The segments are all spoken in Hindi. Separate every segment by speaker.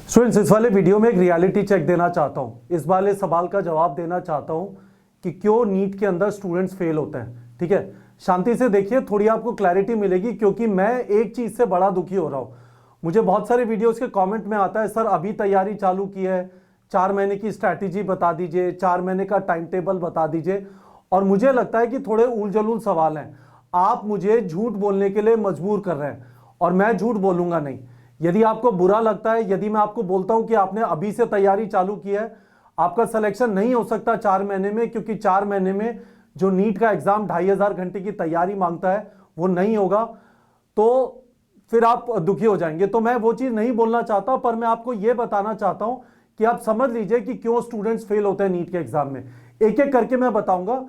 Speaker 1: स्टूडेंट्स, इस वाले वीडियो में एक रियलिटी चेक देना चाहता हूं। इस वाले सवाल का जवाब देना चाहता हूं कि क्यों नीट के अंदर स्टूडेंट्स फेल होते हैं। ठीक है, शांति से देखिए, थोड़ी आपको क्लैरिटी मिलेगी, क्योंकि मैं एक चीज से बड़ा दुखी हो रहा हूं। मुझे बहुत सारे वीडियोस के कमेंट में आता है, सर अभी तैयारी चालू की है, 4 महीने की स्ट्रैटेजी बता दीजिए, 4 महीने का टाइम टेबल बता दीजिए। और मुझे लगता है कि थोड़े उल जलूल सवाल हैं। आप मुझे झूठ बोलने के लिए मजबूर कर रहे हैं और मैं झूठ बोलूंगा नहीं। यदि आपको बुरा लगता है, यदि मैं आपको बोलता हूं कि आपने अभी से तैयारी चालू की है, आपका सिलेक्शन नहीं हो सकता 4 महीने में, क्योंकि 4 महीने में जो नीट का एग्जाम 2500 घंटे की तैयारी मांगता है वो नहीं होगा, तो फिर आप दुखी हो जाएंगे। तो मैं वो चीज नहीं बोलना चाहता, पर मैं आपको यह बताना चाहता हूं कि आप समझ लीजिए कि क्यों स्टूडेंट्स फेल होते हैं नीट के एग्जाम में। एक एक करके मैं बताऊंगा,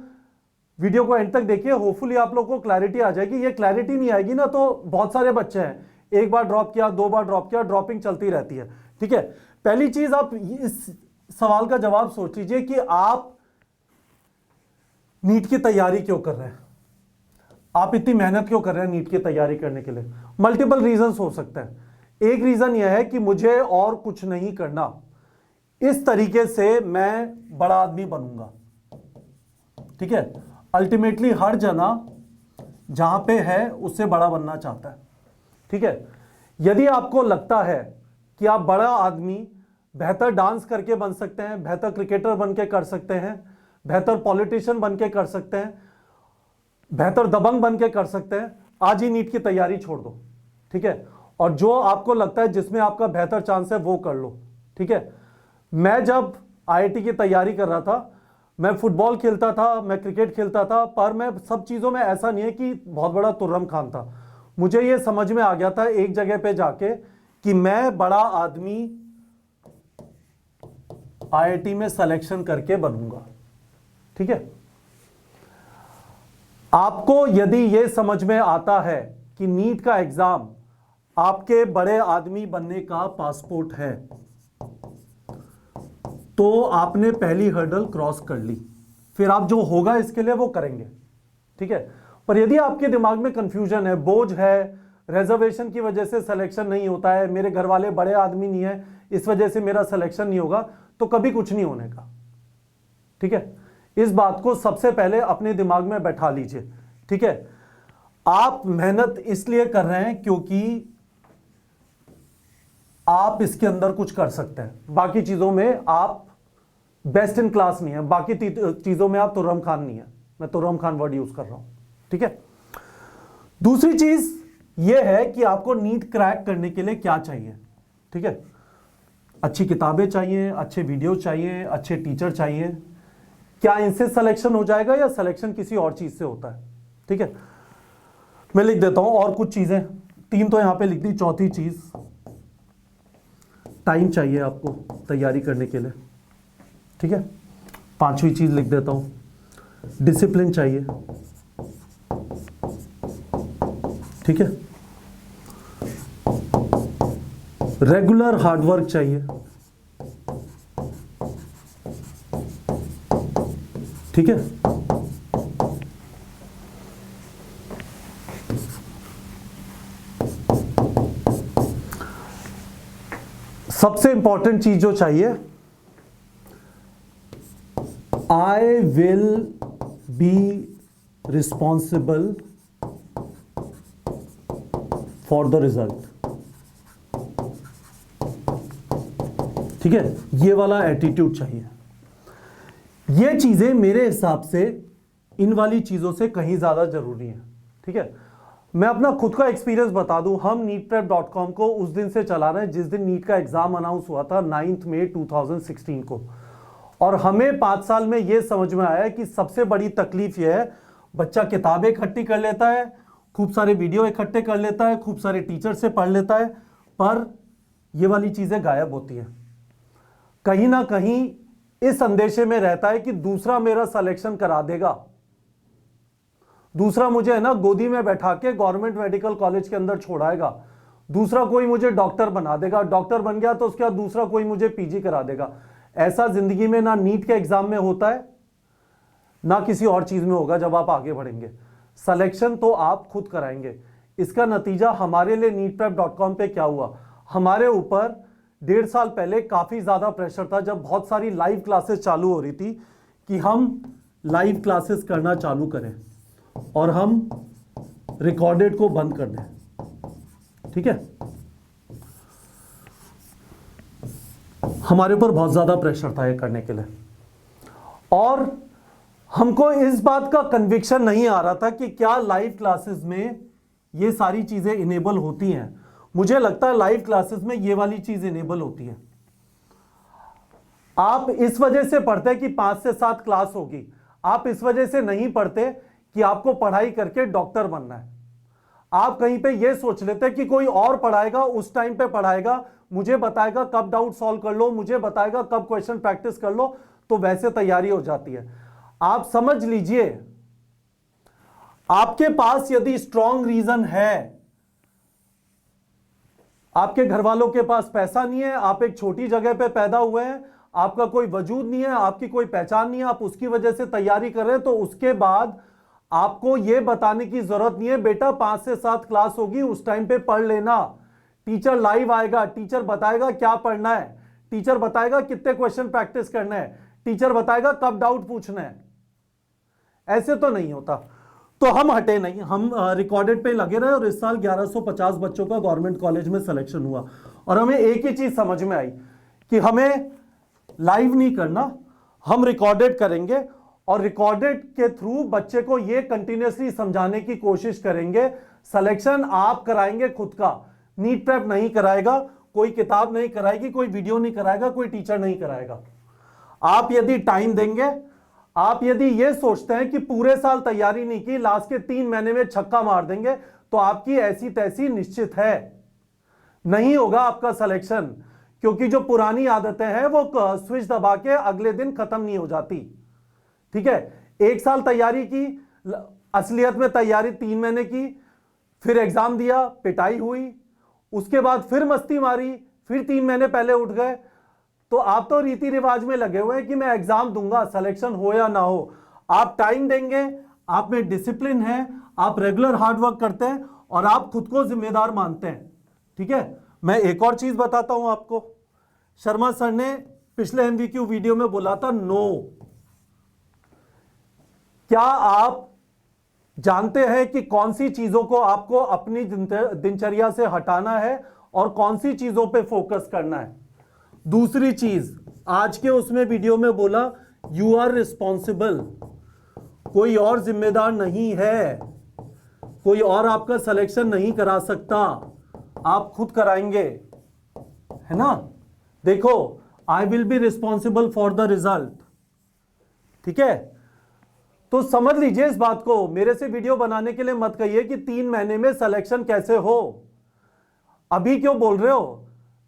Speaker 1: वीडियो को एंड तक देखिए, होपफुली आप लोगों को क्लैरिटी आ जाएगी। ये क्लैरिटी नहीं आएगी ना, तो बहुत सारे बच्चे हैं, एक बार ड्रॉप किया, 2 बार ड्रॉप किया, ड्रॉपिंग चलती रहती है। ठीक है, पहली चीज आप इस सवाल का जवाब सोच लीजिए कि आप नीट की तैयारी क्यों कर रहे हैं, आप इतनी मेहनत क्यों कर रहे हैं नीट की तैयारी करने के लिए। मल्टीपल रीजंस हो सकते हैं। एक रीजन यह है कि मुझे और कुछ नहीं करना, इस तरीके से मैं बड़ा आदमी बनूंगा। ठीक है, अल्टीमेटली हर जना जहां पे है उससे बड़ा बनना चाहता है। ठीक है, यदि आपको लगता है कि आप बड़ा आदमी बेहतर डांस करके बन सकते हैं, बेहतर क्रिकेटर बन के कर सकते हैं, बेहतर पॉलिटिशियन बन के कर सकते हैं, बेहतर दबंग बन के कर सकते हैं, आज ही नीट की तैयारी छोड़ दो। ठीक है, और जो आपको लगता है जिसमें आपका बेहतर चांस है वो कर लो। ठीक है, मैं जब आईआईटी की तैयारी कर रहा था, मैं फुटबॉल खेलता था, मैं क्रिकेट खेलता था, पर मैं सब चीजों में ऐसा नहीं है कि बहुत बड़ा तुर्रम खान था। मुझे यह समझ में आ गया था एक जगह पे जाके कि मैं बड़ा आदमी आईआईटी में सिलेक्शन करके बनूंगा। ठीक है, आपको यदि यह समझ में आता है कि नीट का एग्जाम आपके बड़े आदमी बनने का पासपोर्ट है, तो आपने पहली हर्डल क्रॉस कर ली। फिर आप जो होगा इसके लिए वो करेंगे। ठीक है, पर यदि आपके दिमाग में कंफ्यूजन है, बोझ है, रिजर्वेशन की वजह से सिलेक्शन नहीं होता है, मेरे घर वाले बड़े आदमी नहीं है इस वजह से मेरा सिलेक्शन नहीं होगा, तो कभी कुछ नहीं होने का। ठीक है, इस बात को सबसे पहले अपने दिमाग में बैठा लीजिए। ठीक है, आप मेहनत इसलिए कर रहे हैं क्योंकि आप इसके अंदर कुछ कर सकते हैं। बाकी चीजों में आप बेस्ट इन क्लास नहीं है, बाकी चीजों में आप तुर्रम खान नहीं है। मैं तुर्रम खान वर्ड यूज कर रहा हूं। ठीक है, दूसरी चीज यह है कि आपको नीट क्रैक करने के लिए क्या चाहिए। ठीक है, अच्छी किताबें चाहिए, अच्छे वीडियो चाहिए, अच्छे टीचर चाहिए। क्या इनसे सिलेक्शन हो जाएगा या सिलेक्शन किसी और चीज से होता है। ठीक है, मैं लिख देता हूं और कुछ चीजें, 3 तो यहां पे लिख दी। चौथी चीज, टाइम चाहिए आपको तैयारी करने के लिए। ठीक है, 5वीं चीज लिख देता हूं, डिसिप्लिन चाहिए। ठीक है, रेगुलर हार्डवर्क चाहिए। ठीक है, सबसे इंपॉर्टेंट चीज जो चाहिए, I will be responsible for the result. ठीक है, ये वाला एटीट्यूड चाहिए। ये चीजें मेरे हिसाब से इन वाली चीजों से कहीं ज्यादा जरूरी है। ठीक है, मैं अपना खुद का एक्सपीरियंस बता दूं, हम neetprep.com को उस दिन से चला रहे हैं जिस दिन नीट का एग्जाम अनाउंस हुआ था, 9 मई 2016 को। और हमें 5 साल में यह समझ में आया कि सबसे बड़ी तकलीफ यह है, बच्चा किताबें इकट्ठी कर लेता है, खूब सारे वीडियो इकट्ठे कर लेता है, खूब सारे टीचर से पढ़ लेता है, पर यह वाली चीजें गायब होती हैं। कहीं ना कहीं इस अंदेशे में रहता है कि दूसरा मेरा सिलेक्शन करा देगा, दूसरा मुझे है ना गोदी में बैठा के गवर्नमेंट मेडिकल कॉलेज के अंदर छोड़ाएगा, दूसरा कोई मुझे डॉक्टर बना देगा, डॉक्टर बन गया तो उसके बाद दूसरा कोई मुझे पीजी करा देगा। ऐसा जिंदगी में ना नीट के एग्जाम में होता है, ना किसी और चीज में होगा। जब आप आगे बढ़ेंगे, सिलेक्शन तो आप खुद कराएंगे। इसका नतीजा हमारे लिए neetprep.com पे क्या हुआ, हमारे ऊपर 1.5 साल पहले काफी ज्यादा प्रेशर था, जब बहुत सारी लाइव क्लासेस चालू हो रही थी कि हम लाइव क्लासेस करना चालू करें और हम रिकॉर्डेड को बंद कर दें। ठीक है, हमारे ऊपर बहुत ज्यादा प्रेशर था ये करने के लिए, और हमको इस बात का कन्विक्शन नहीं आ रहा था कि क्या लाइव क्लासेस में ये सारी चीजें इनेबल होती हैं। मुझे लगता है लाइव क्लासेस में ये वाली चीज इनेबल होती है। आप इस वजह से पढ़ते कि 5 से 7 क्लास होगी, आप इस वजह से नहीं पढ़ते कि आपको पढ़ाई करके डॉक्टर बनना है। आप कहीं पे ये सोच लेते कि कोई और पढ़ाएगा, उस टाइम पे पढ़ाएगा, मुझे बताएगा कब डाउट सॉल्व कर लो, मुझे बताएगा कब क्वेश्चन प्रैक्टिस कर लो, तो वैसे तैयारी हो जाती है। आप समझ लीजिए, आपके पास यदि स्ट्रॉन्ग रीजन है, आपके घर वालों के पास पैसा नहीं है, आप एक छोटी जगह पे पैदा हुए हैं, आपका कोई वजूद नहीं है, आपकी कोई पहचान नहीं है, आप उसकी वजह से तैयारी कर रहे हैं, तो उसके बाद आपको यह बताने की जरूरत नहीं है बेटा 5 से 7 क्लास होगी, उस टाइम पे पढ़ लेना, टीचर लाइव आएगा, टीचर बताएगा क्या पढ़ना है, टीचर बताएगा कितने क्वेश्चन प्रैक्टिस करना है, टीचर बताएगा कब डाउट पूछना है। ऐसे तो नहीं होता। तो हम हटे नहीं, हम रिकॉर्डेड पे लगे रहे, और इस साल 1150 बच्चों का गवर्नमेंट कॉलेज में सिलेक्शन हुआ। और हमें एक ही चीज समझ में आई कि हमें लाइव नहीं करना, हम रिकॉर्डेड करेंगे, और रिकॉर्डेड के थ्रू बच्चे को यह कंटिन्यूअसली समझाने की कोशिश करेंगे। सिलेक्शन आप कराएंगे खुद का, नीट प्रेप नहीं कराएगा, कोई किताब नहीं कराएगी, कोई वीडियो नहीं कराएगा, कोई टीचर नहीं कराएगा। आप यदि टाइम देंगे, आप यदि यह सोचते हैं कि पूरे साल तैयारी नहीं की, लास्ट के 3 महीने में छक्का मार देंगे, तो आपकी ऐसी तैसी निश्चित है, नहीं होगा आपका सिलेक्शन। क्योंकि जो पुरानी आदतें हैं वो स्विच दबा के अगले दिन खत्म नहीं हो जाती। ठीक है, 1 साल तैयारी की, असलियत में तैयारी 3 महीने की, फिर एग्जाम दिया, पिटाई हुई, उसके बाद फिर मस्ती मारी, फिर 3 महीने पहले उठ गए। तो आप तो रीति रिवाज में लगे हुए हैं कि मैं एग्जाम दूंगा, सिलेक्शन हो या ना हो। आप टाइम देंगे, आप में डिसिप्लिन है, आप रेगुलर हार्डवर्क करते हैं, और आप खुद को जिम्मेदार मानते हैं। ठीक है, मैं एक और चीज बताता हूं आपको। शर्मा सर ने पिछले एमवीक्यू वीडियो में बोला था नो। क्या आप जानते हैं कि कौन सी चीजों को आपको अपनी दिनचर्या से हटाना है और कौन सी चीजों पे फोकस करना है? दूसरी चीज, आज के उसमें वीडियो में बोला यू आर रिस्पॉन्सिबल, कोई और जिम्मेदार नहीं है, कोई और आपका सिलेक्शन नहीं करा सकता, आप खुद कराएंगे, है ना। देखो, I will be responsible for the result. ठीक है, तो समझ लीजिए इस बात को। मेरे से वीडियो बनाने के लिए मत कहिए कि 3 महीने में सिलेक्शन कैसे हो। अभी क्यों बोल रहे हो?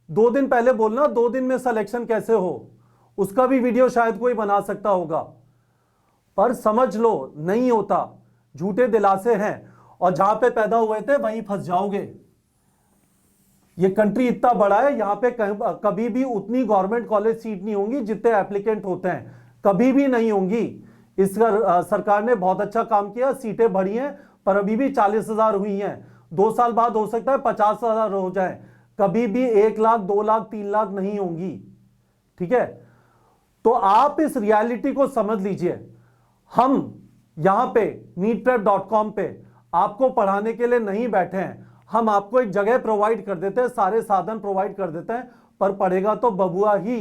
Speaker 1: 2 दिन पहले बोलना 2 दिन में सिलेक्शन कैसे हो, उसका भी वीडियो शायद कोई बना सकता होगा। पर समझ लो, नहीं होता, झूठे दिलासे हैं, और जहां पे पैदा हुए थे वहीं फंस जाओगे। ये कंट्री इतना बड़ा है, यहां पे कभी भी उतनी गवर्नमेंट कॉलेज सीट नहीं होंगी जितने एप्लीकेंट होते हैं, कभी भी नहीं होंगी। इस सरकार ने बहुत अच्छा काम किया, सीटें बढ़ी हैं, पर अभी भी 40,000 हुई हैं। 2 साल बाद हो सकता है 50,000 हो जाए, कभी भी 1 लाख 2 लाख 3 लाख नहीं होंगी। ठीक है, तो आप इस रियलिटी को समझ लीजिए। हम यहां पे neetprep.com पे आपको पढ़ाने के लिए नहीं बैठे हैं, हम आपको एक जगह प्रोवाइड कर देते हैं, सारे साधन प्रोवाइड कर देते हैं, पर पढ़ेगा तो बबुआ ही।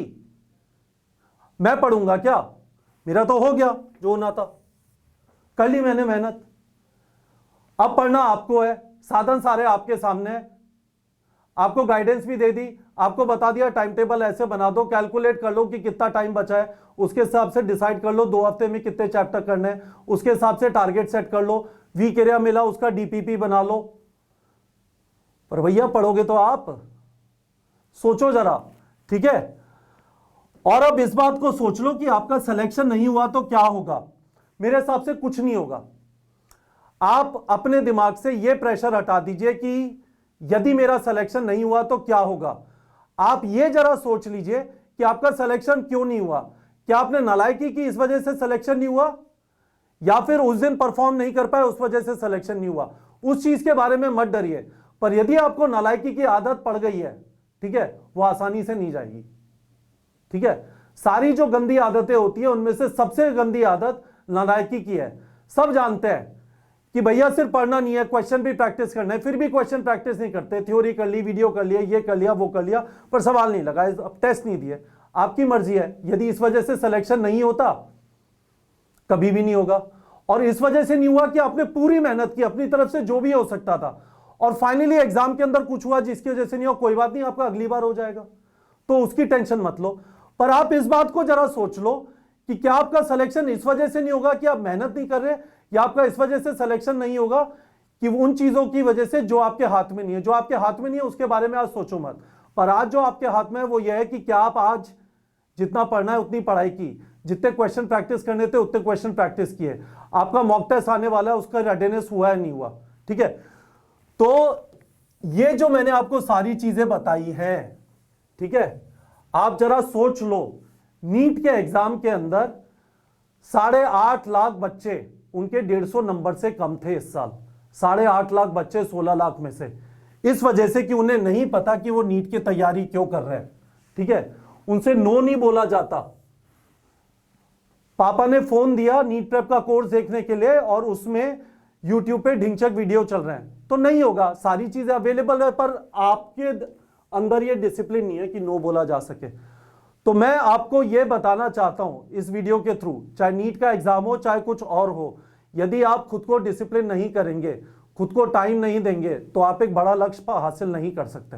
Speaker 1: मैं पढ़ूंगा क्या? मेरा तो हो गया जो होना था, कर ली मैंने मेहनत। अब पढ़ना आपको है, साधन सारे आपके सामने है, आपको गाइडेंस भी दे दी, आपको बता दिया टाइम टेबल ऐसे बना दो, कैलकुलेट कर लो कि कितना टाइम बचा है, उसके हिसाब से डिसाइड कर लो 2 हफ्ते में कितने चैप्टर करने हैं, उसके हिसाब से टारगेट सेट कर लो, वीक एरिया मिला उसका डीपीपी बना लो। पर भैया पढ़ोगे तो आप सोचो जरा। ठीक है, और अब इस बात को सोच लो कि आपका सिलेक्शन नहीं हुआ तो क्या होगा। मेरे हिसाब से कुछ नहीं होगा। आप अपने दिमाग से यह प्रेशर हटा दीजिए कि यदि मेरा सिलेक्शन नहीं हुआ तो क्या होगा। आप ये जरा सोच लीजिए कि आपका सिलेक्शन क्यों नहीं हुआ। क्या आपने नालायकी की इस वजह से सिलेक्शन नहीं हुआ, या फिर उस दिन परफॉर्म नहीं कर पाए उस वजह से सिलेक्शन नहीं हुआ? उस चीज के बारे में मत डरिए। पर यदि आपको नालायकी की आदत पड़ गई है, ठीक है, वो आसानी से नहीं जाएगी। ठीक है, सारी जो गंदी आदतें होती है उनमें से सबसे गंदी आदत नालायकी की है। सब जानते हैं कि भैया सिर्फ पढ़ना नहीं है, क्वेश्चन भी प्रैक्टिस करना है, फिर भी क्वेश्चन प्रैक्टिस नहीं करते। थ्योरी कर ली, वीडियो कर लिया, ये कर लिया, वो कर लिया, पर सवाल नहीं लगा, अब टेस्ट नहीं दिए। आपकी मर्जी है, यदि इस वजह से सिलेक्शन नहीं होता, कभी भी नहीं होगा। और इस वजह से नहीं हुआ कि आपने पूरी मेहनत की, अपनी तरफ से जो भी हो सकता था, और फाइनली एग्जाम के अंदर कुछ हुआ जिसकी वजह से नहीं हो, कोई बात नहीं, आपका अगली बार हो जाएगा, तो उसकी टेंशन मत लो। पर आप इस बात को जरा सोच लो कि क्या आपका सिलेक्शन इस वजह से नहीं होगा कि आप मेहनत नहीं कर रहे, या आपका इस वजह से सिलेक्शन नहीं होगा कि उन चीजों की वजह से जो आपके हाथ में नहीं है। जो आपके हाथ में नहीं है उसके बारे में आज सोचो मत, पर आज जो आपके हाथ में है वो यह है कि क्या आप आज जितना पढ़ना है उतनी पढ़ाई की, जितने क्वेश्चन प्रैक्टिस करने थे उतने क्वेश्चन प्रैक्टिस किए। आपका मॉक टेस्ट आने वाला है, उसका रेडीनेस हुआ है नहीं हुआ। ठीक है, तो ये जो मैंने आपको सारी चीजें बताई हैं, ठीक है, आप जरा सोच लो, नीट के एग्जाम के अंदर 8.5 लाख बच्चे, उनके 150 नंबर से कम थे इस साल। 8.5 लाख बच्चे 16 लाख में से, इस वजह से कि उन्हें नहीं पता कि वो नीट की तैयारी क्यों कर रहे हैं। ठीक है, उनसे नो नहीं बोला जाता। पापा ने फोन दिया नीट प्रेप का कोर्स देखने के लिए और उसमें यूट्यूब पे ढिंचक वीडियो चल रहे हैं, तो नहीं होगा। सारी चीजें अवेलेबल है, पर आपके अंदर ये डिसिप्लिन नहीं है कि नो बोला जा सके। तो मैं आपको यह बताना चाहता हूं इस वीडियो के थ्रू, चाहे नीट का एग्जाम हो चाहे कुछ और हो, यदि आप खुद को डिसिप्लिन नहीं करेंगे, खुद को टाइम नहीं देंगे, तो आप एक बड़ा लक्ष्य हासिल नहीं कर सकते,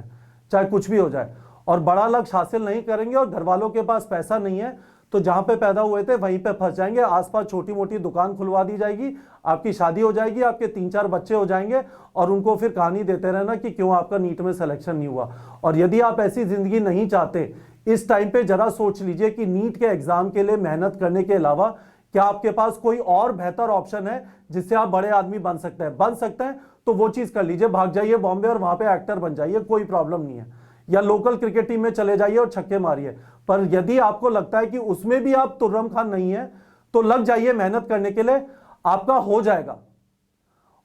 Speaker 1: चाहे कुछ भी हो जाए। और बड़ा लक्ष्य हासिल नहीं करेंगे और घर वालों के पास पैसा नहीं है, तो जहां पे पैदा हुए थे वहीं पे फंस जाएंगे। आसपास छोटी मोटी दुकान खुलवा दी जाएगी, आपकी शादी हो जाएगी, आपके 3-4 बच्चे हो जाएंगे, और उनको फिर कहानी देते रहना कि क्यों आपका नीट में सिलेक्शन नहीं हुआ। और यदि आप ऐसी जिंदगी नहीं चाहते, इस टाइम पे जरा सोच लीजिए कि नीट के एग्जाम के लिए मेहनत करने के अलावा क्या आपके पास कोई और बेहतर ऑप्शन है जिससे आप बड़े आदमी बन सकते हैं। बन सकते हैं तो वो चीज कर लीजिए, भाग जाइए बॉम्बे और वहां पे एक्टर बन जाइए, कोई प्रॉब्लम नहीं है, या लोकल क्रिकेट टीम में चले जाइए और छक्के मारिए। पर यदि आपको लगता है कि उसमें भी आप तुर्रम खान नहीं है, तो लग जाइए मेहनत करने के लिए, आपका हो जाएगा।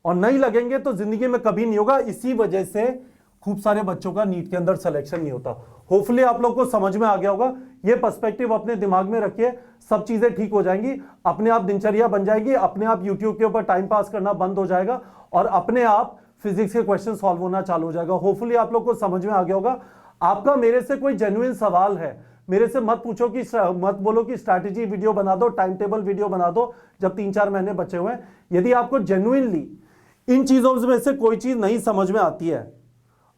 Speaker 1: और नहीं लगेंगे तो जिंदगी में कभी नहीं होगा। इसी वजह से खूब सारे बच्चों का नीट के अंदर सिलेक्शन नहीं होता। होपफुली आप लोग को समझ में आ गया होगा। ये पर्सपेक्टिव अपने दिमाग में रखिए, सब चीजें ठीक हो जाएंगी, अपने आप दिनचर्या बन जाएगी, अपने आप यूट्यूब के ऊपर टाइम पास करना बंद हो जाएगा और अपने आप फिजिक्स के क्वेश्चन सॉल्व होना चालू हो जाएगा। होपफुली आप लोग को समझ में आ गया होगा। आपका मेरे से कोई जेन्युइन सवाल है, मेरे से मत पूछो कि मत बोलो कि स्ट्रैटेजी वीडियो बना दो, टाइम टेबल वीडियो बना दो जब 3-4 महीने बचे हुए हैं। यदि आपको जेन्युइनली इन चीजों में से कोई चीज नहीं समझ में आती है,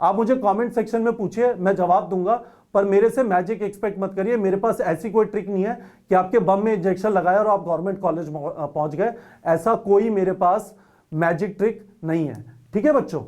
Speaker 1: आप मुझे कमेंट सेक्शन में पूछिए, मैं जवाब दूंगा। पर मेरे से मैजिक एक्सपेक्ट मत करिए। मेरे पास ऐसी कोई ट्रिक नहीं है कि आपके बम में इंजेक्शन लगाया और आप गवर्नमेंट कॉलेज पहुंच गए। ऐसा कोई मेरे पास मैजिक ट्रिक नहीं है। ठीक है बच्चों।